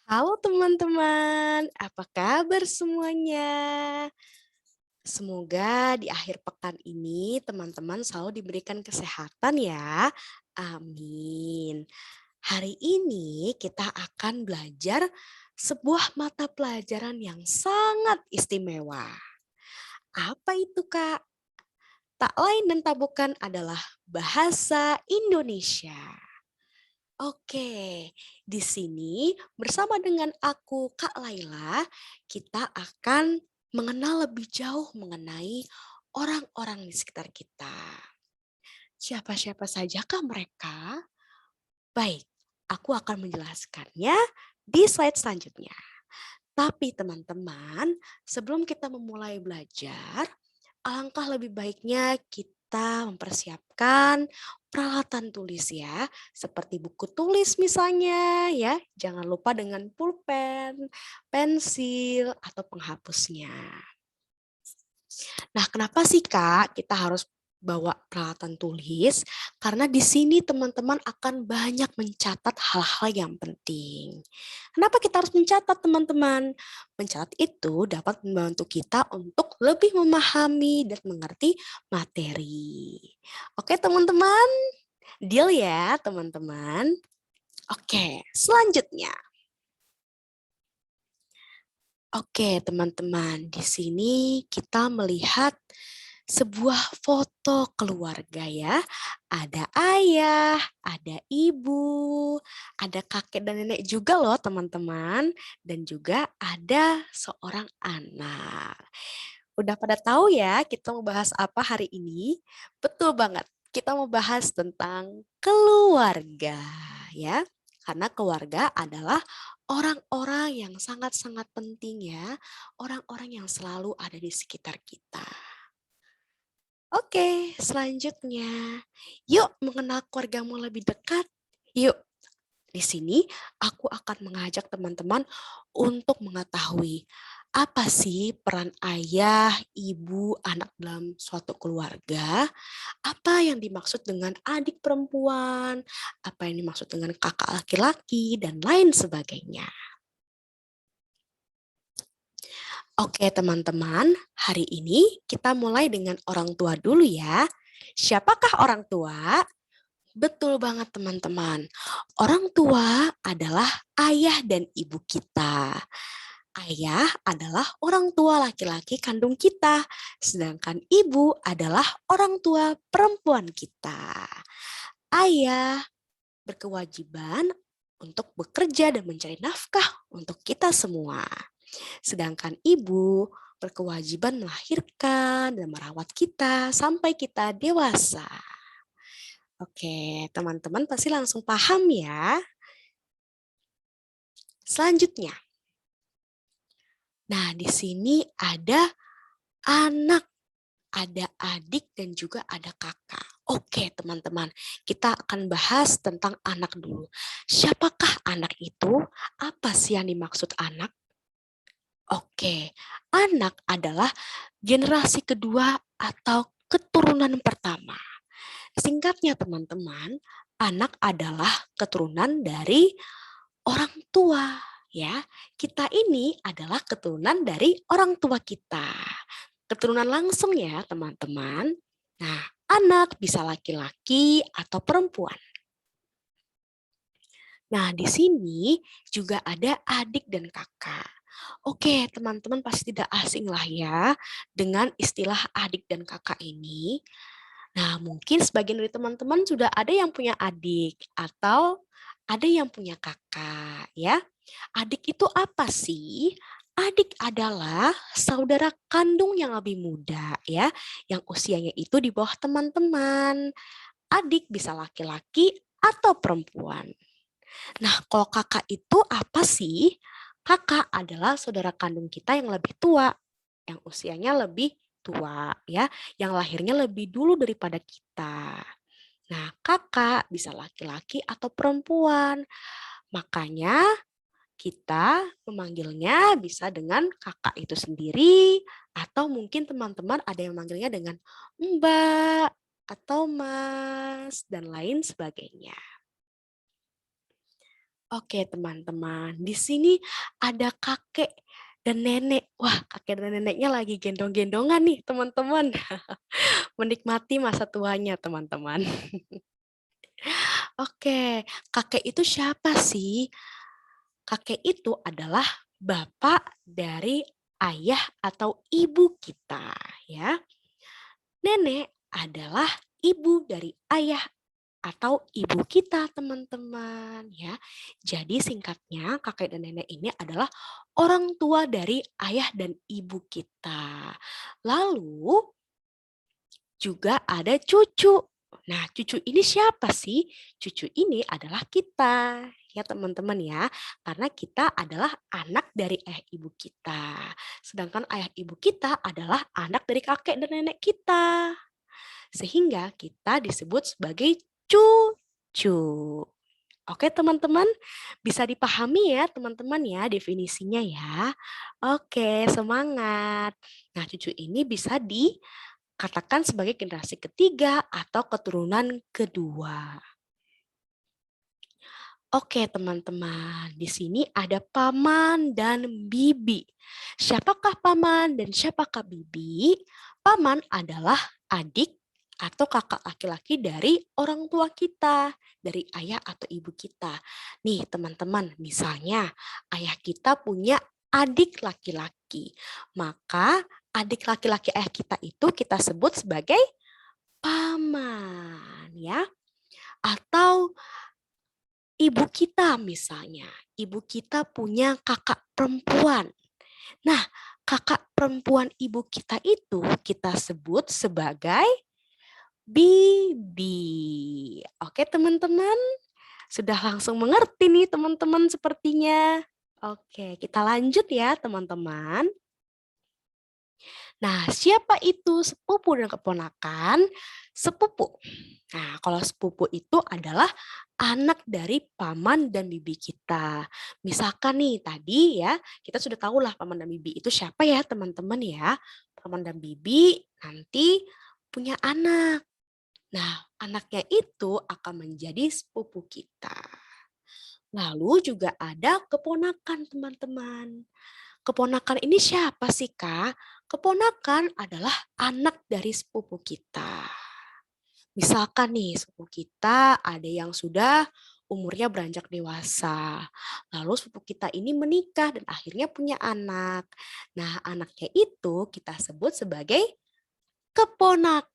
Halo teman-teman, apa kabar semuanya? Semoga di akhir pekan ini teman-teman selalu diberikan kesehatan ya. Amin. Hari ini kita akan belajar sebuah mata pelajaran yang sangat istimewa. Apa itu, Kak? Tak lain dan tak bukan adalah bahasa Indonesia. Oke, di sini bersama dengan aku, Kak Laila, kita akan mengenal lebih jauh mengenai orang-orang di sekitar kita. Siapa-siapa sajakah mereka? Baik, aku akan menjelaskannya di slide selanjutnya. Tapi teman-teman, sebelum kita memulai belajar, alangkah lebih baiknya kita mempersiapkan peralatan tulis ya, seperti buku tulis misalnya ya. Jangan lupa dengan pulpen, pensil, atau penghapusnya. Nah, kenapa sih Kak kita harus bawa peralatan tulis? Karena di sini teman-teman akan banyak mencatat hal-hal yang penting. Kenapa kita harus mencatat teman-teman? Mencatat itu dapat membantu kita untuk lebih memahami dan mengerti materi. Oke teman-teman, deal ya teman-teman. Oke, selanjutnya. Oke, teman-teman, di sini kita melihat sebuah foto keluarga ya. Ada ayah, ada ibu, ada kakek dan nenek juga loh, teman-teman, dan juga ada seorang anak. Udah pada tahu ya kita mau bahas apa hari ini? Betul banget. Kita mau bahas tentang keluarga ya. Karena keluarga adalah orang-orang yang sangat-sangat penting ya, orang-orang yang selalu ada di sekitar kita. Oke, selanjutnya. Yuk mengenal keluargamu lebih dekat. Yuk, di sini aku akan mengajak teman-teman untuk mengetahui apa sih peran ayah, ibu, anak dalam suatu keluarga, apa yang dimaksud dengan adik perempuan, apa yang dimaksud dengan kakak laki-laki, dan lain sebagainya. Oke teman-teman, hari ini kita mulai dengan orang tua dulu ya. Siapakah orang tua? Betul banget teman-teman. Orang tua adalah ayah dan ibu kita. Ayah adalah orang tua laki-laki kandung kita, sedangkan ibu adalah orang tua perempuan kita. Ayah berkewajiban untuk bekerja dan mencari nafkah untuk kita semua. Sedangkan ibu berkewajiban melahirkan dan merawat kita sampai kita dewasa. Oke, teman-teman pasti langsung paham ya. Selanjutnya. Nah, di sini ada anak, ada adik, dan juga ada kakak. Oke, teman-teman, kita akan bahas tentang anak dulu. Siapakah anak itu? Apa sih yang dimaksud anak? Oke, anak adalah generasi kedua atau keturunan pertama. Singkatnya, teman-teman, anak adalah keturunan dari orang tua. Ya, kita ini adalah keturunan dari orang tua kita. Keturunan langsung ya, teman-teman. Nah, anak bisa laki-laki atau perempuan. Nah, di sini juga ada adik dan kakak. Oke, teman-teman pasti tidak asing lah ya dengan istilah adik dan kakak ini. Nah, mungkin sebagian dari teman-teman sudah ada yang punya adik atau ada yang punya kakak ya. Adik itu apa sih? Adik adalah saudara kandung yang lebih muda ya, yang usianya itu di bawah teman-teman. Adik bisa laki-laki atau perempuan. Nah, kalau kakak itu apa sih? Kakak adalah saudara kandung kita yang lebih tua, yang usianya lebih tua ya, yang lahirnya lebih dulu daripada kita. Nah, kakak bisa laki-laki atau perempuan. Makanya kita memanggilnya bisa dengan kakak itu sendiri atau mungkin teman-teman ada yang memanggilnya dengan Mbak atau Mas dan lain sebagainya. Oke, teman-teman, di sini ada kakek dan nenek. Wah, kakek dan neneknya lagi gendong-gendongan nih, teman-teman. Menikmati masa tuanya, teman-teman. Oke, kakek itu siapa sih? Kakek itu adalah bapak dari ayah atau ibu kita, ya. Nenek adalah ibu dari ayah atau ibu kita, teman-teman, ya. Jadi singkatnya kakek dan nenek ini adalah orang tua dari ayah dan ibu kita. Lalu juga ada cucu. Nah, cucu ini siapa sih? Cucu ini adalah kita, ya teman-teman ya. Karena kita adalah anak dari ayah ibu kita. Sedangkan ayah ibu kita adalah anak dari kakek dan nenek kita. Sehingga kita disebut sebagai cucu. Oke teman-teman, bisa dipahami ya teman-teman ya definisinya ya. Oke, semangat. Nah, cucu ini bisa dikatakan sebagai generasi ketiga atau keturunan kedua. Oke teman-teman, di sini ada paman dan bibi. Siapakah paman dan siapakah bibi? Paman adalah adik atau kakak laki-laki dari orang tua kita, dari ayah atau ibu kita. Nih teman-teman, misalnya ayah kita punya adik laki-laki, maka adik laki-laki ayah kita itu kita sebut sebagai paman, ya. Atau ibu kita misalnya, ibu kita punya kakak perempuan. Nah, kakak perempuan ibu kita itu kita sebut sebagai bibi. Oke teman-teman, sudah langsung mengerti nih teman-teman sepertinya. Oke, kita lanjut ya teman-teman. Nah, siapa itu sepupu dan keponakan? Sepupu. Nah, kalau sepupu itu adalah anak dari paman dan bibi kita. Misalkan nih tadi ya, kita sudah tahu lah paman dan bibi itu siapa ya teman-teman ya. Paman dan bibi nanti punya anak. Nah, anaknya itu akan menjadi sepupu kita. Lalu juga ada keponakan teman-teman. Keponakan ini siapa sih Kak? Keponakan adalah anak dari sepupu kita. Misalkan nih sepupu kita ada yang sudah umurnya beranjak dewasa. Lalu sepupu kita ini menikah dan akhirnya punya anak. Nah, anaknya itu kita sebut sebagai keponakan.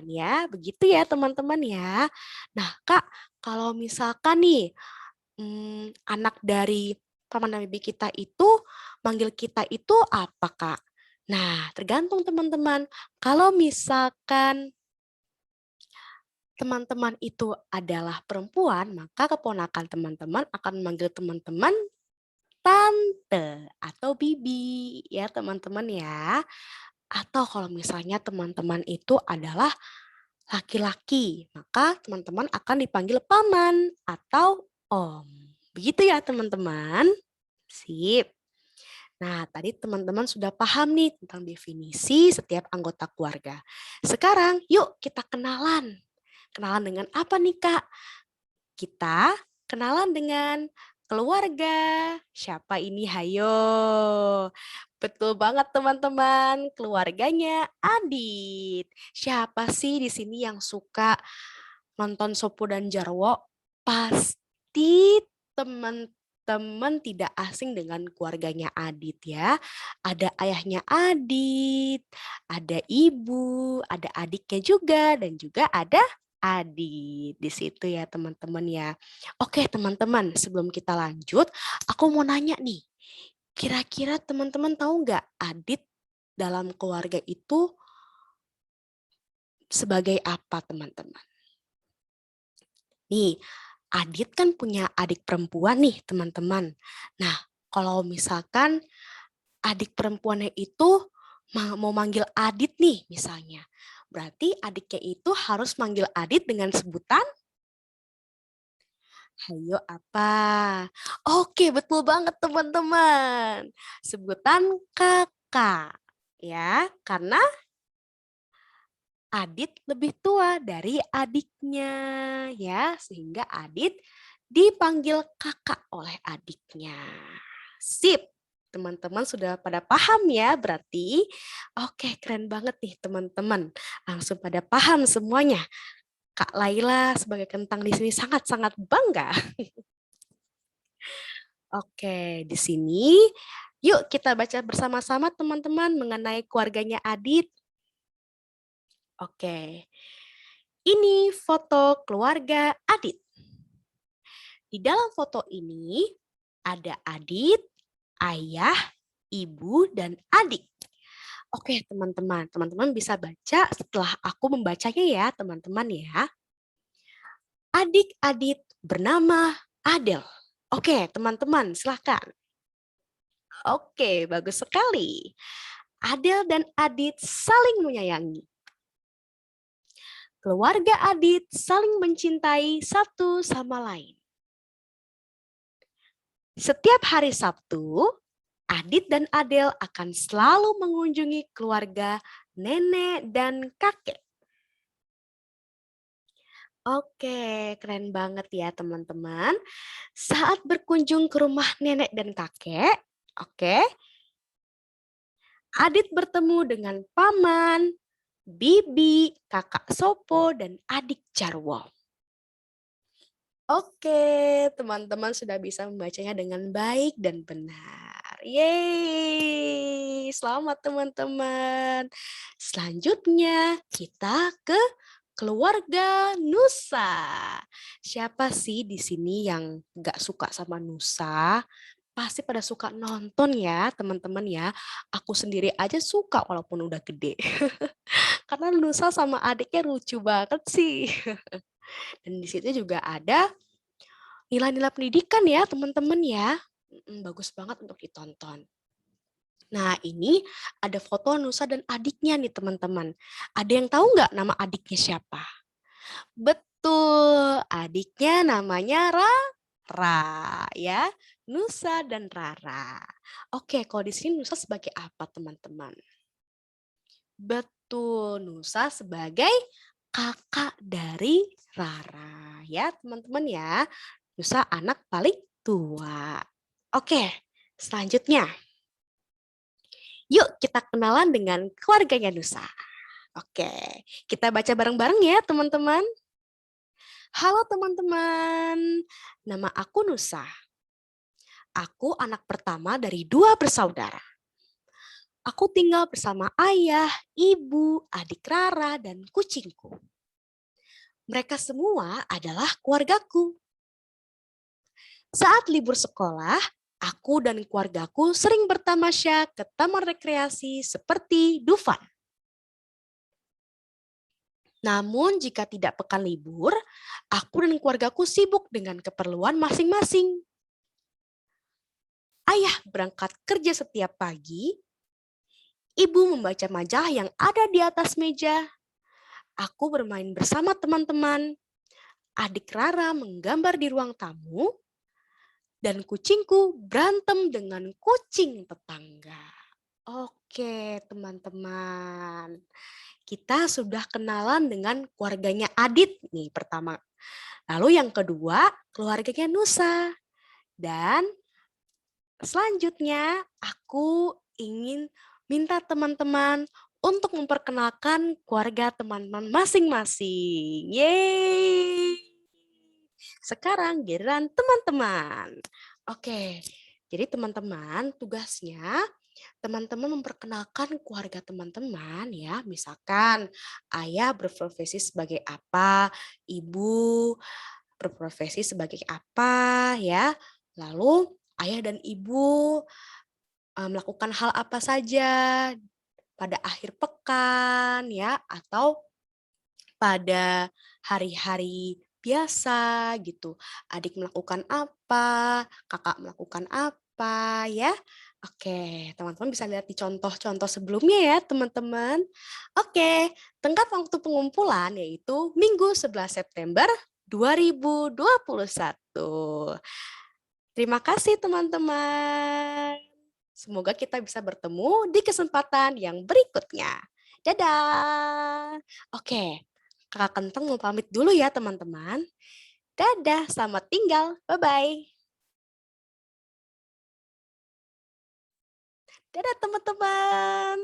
Ya, begitu ya teman-teman ya. Nah, Kak, kalau misalkan nih anak dari paman dan bibi kita itu manggil kita itu apa, Kak? Nah, tergantung teman-teman. Kalau misalkan teman-teman itu adalah perempuan, maka keponakan teman-teman akan memanggil teman-teman tante atau bibi ya teman-teman ya. Atau kalau misalnya teman-teman itu adalah laki-laki, maka teman-teman akan dipanggil paman atau om. Begitu ya teman-teman. Sip. Nah, tadi teman-teman sudah paham nih tentang definisi setiap anggota keluarga. Sekarang yuk kita kenalan. Kenalan dengan apa nih Kak? Kita kenalan dengan keluarga. Siapa ini? Hayo. Betul banget teman-teman, keluarganya Adit. Siapa sih di sini yang suka nonton Sopo dan Jarwo? Pasti teman-teman tidak asing dengan keluarganya Adit ya. Ada ayahnya Adit, ada ibu, ada adiknya juga, dan juga ada Adit di situ ya teman-teman ya. Oke teman-teman, sebelum kita lanjut, aku mau nanya nih. Kira-kira teman-teman tahu nggak Adit dalam keluarga itu sebagai apa teman-teman? Nih, Adit kan punya adik perempuan nih teman-teman. Nah, kalau misalkan adik perempuannya itu mau manggil Adit nih misalnya. Berarti adiknya itu harus manggil Adit dengan sebutan hayo apa? Oke, betul banget teman-teman. Sebutan kakak. Ya, karena Adit lebih tua dari adiknya ya, sehingga Adit dipanggil kakak oleh adiknya. Sip, teman-teman sudah pada paham ya berarti? Oke, keren banget nih teman-teman. Langsung pada paham semuanya. Kak Laila sebagai kentang di sini sangat-sangat bangga. Oke, di sini yuk kita baca bersama-sama teman-teman mengenai keluarganya Adit. Oke, ini foto keluarga Adit. Di dalam foto ini ada Adit, ayah, ibu, dan adik. Oke, teman-teman. Teman-teman bisa baca setelah aku membacanya ya, teman-teman ya. Adik Adit bernama Adel. Oke, teman-teman, silahkan. Oke, bagus sekali. Adel dan Adit saling menyayangi. Keluarga Adit saling mencintai satu sama lain. Setiap hari Sabtu, Adit dan Adel akan selalu mengunjungi keluarga nenek dan kakek. Oke, keren banget ya teman-teman. Saat berkunjung ke rumah nenek dan kakek, oke, Adit bertemu dengan paman, bibi, kakak Sopo, dan adik Jarwo. Oke, teman-teman sudah bisa membacanya dengan baik dan benar. Yeay, selamat teman-teman. Selanjutnya kita ke keluarga Nusa. Siapa sih di sini yang nggak suka sama Nusa? Pasti pada suka nonton ya teman-teman ya. Aku sendiri aja suka walaupun udah gede. Karena Nusa sama adiknya lucu banget sih. Dan di situ juga ada nilai-nilai pendidikan ya teman-teman ya. Bagus banget untuk ditonton. Nah ini ada foto Nusa dan adiknya nih teman-teman. Ada yang tahu nggak nama adiknya siapa? Betul, adiknya namanya Rara ya. Nusa dan Rara. Oke, kalau di sini Nusa sebagai apa teman-teman? Betul, Nusa sebagai kakak dari Rara ya teman-teman ya. Nusa anak paling tua. Oke, selanjutnya. Yuk kita kenalan dengan keluarganya Nusa. Oke, kita baca bareng-bareng ya teman-teman. Halo teman-teman, nama aku Nusa. Aku anak pertama dari 2 bersaudara. Aku tinggal bersama ayah, ibu, adik Rara, dan kucingku. Mereka semua adalah keluargaku. Saat libur sekolah, aku dan keluargaku sering bertamasya ke taman rekreasi seperti Dufan. Namun jika tidak pekan libur, aku dan keluargaku sibuk dengan keperluan masing-masing. Ayah berangkat kerja setiap pagi, ibu membaca majalah yang ada di atas meja, aku bermain bersama teman-teman, adik Rara menggambar di ruang tamu, dan kucingku berantem dengan kucing tetangga. Oke, teman-teman. Kita sudah kenalan dengan keluarganya Adit nih pertama. Lalu yang kedua, keluarganya Nusa. Dan selanjutnya aku ingin minta teman-teman untuk memperkenalkan keluarga teman-teman masing-masing. Yeay! Sekarang giliran teman-teman. Oke, jadi teman-teman tugasnya teman-teman memperkenalkan keluarga teman-teman ya. Misalkan ayah berprofesi sebagai apa, ibu berprofesi sebagai apa ya. Lalu ayah dan ibu melakukan hal apa saja pada akhir pekan ya atau pada hari-hari biasa gitu. Adik melakukan apa, kakak melakukan apa ya. Oke, teman-teman bisa lihat di contoh-contoh sebelumnya ya teman-teman. Oke, tenggat waktu pengumpulan yaitu Minggu 11 September 2021. Terima kasih teman-teman. Semoga kita bisa bertemu di kesempatan yang berikutnya. Dadah. Oke, Kakak Kentang mau pamit dulu ya teman-teman. Dadah, selamat tinggal. Bye-bye. Dadah teman-teman.